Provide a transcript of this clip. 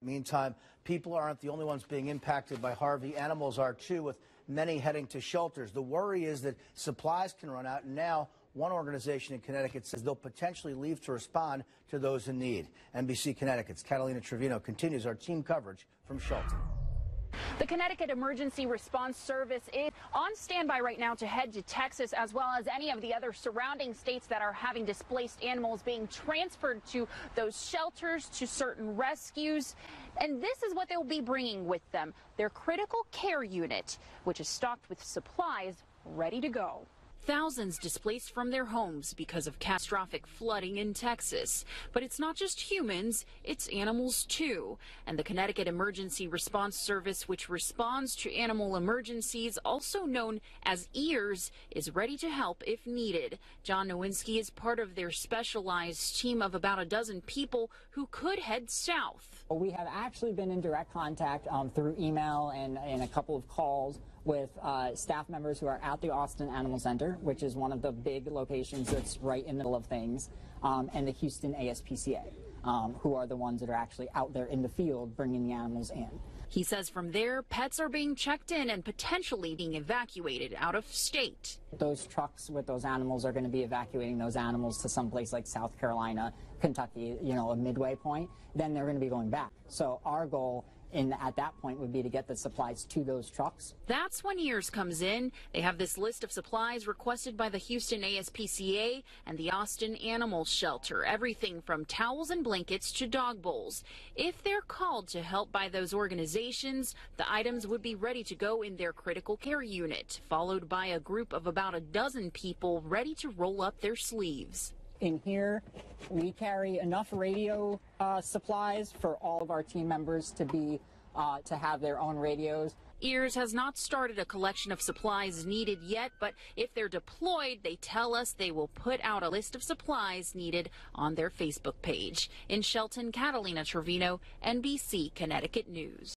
Meantime, people aren't the only ones being impacted by Harvey. Animals are too, with many heading to shelters. The worry is that supplies can run out, and now one organization in Connecticut says they'll potentially leave to respond to those in need. NBC Connecticut's Catalina Trevino continues our team coverage from Shelton. The Connecticut Emergency Response Service is on standby right now to head to Texas, as well as any of the other surrounding states that are having displaced animals being transferred to those shelters, to certain rescues. And this is what they'll be bringing with them: their critical care unit, which is stocked with supplies ready to go. Thousands displaced from their homes because of catastrophic flooding in Texas. But it's not just humans, it's animals too. And the Connecticut Emergency Response Service, which responds to animal emergencies, also known as EARS, is ready to help if needed. John Nowinski is part of their specialized team of about a dozen people who could head south. We have actually been in direct contact through email and a couple of calls with staff members who are at the Austin Animal Center, which is one of the big locations that's right in the middle of things, and the Houston ASPCA, who are the ones that are actually out there in the field bringing the animals in. He says from there, pets are being checked in and potentially being evacuated out of state. Those trucks with those animals are going to be evacuating those animals to someplace like South Carolina, Kentucky, a midway point. Then they're going to be going back. So our goal at that point would be to get the supplies to those trucks. That's when EARS comes in. They have this list of supplies requested by the Houston ASPCA and the Austin Animal Shelter, everything from towels and blankets to dog bowls. If they're called to help by those organizations, the items would be ready to go in their critical care unit, followed by a group of about a dozen people ready to roll up their sleeves. In here, we carry enough radio supplies for all of our team members to have their own radios. EARS has not started a collection of supplies needed yet, but if they're deployed, they tell us they will put out a list of supplies needed on their Facebook page. In Shelton, Catalina Trevino, NBC Connecticut News.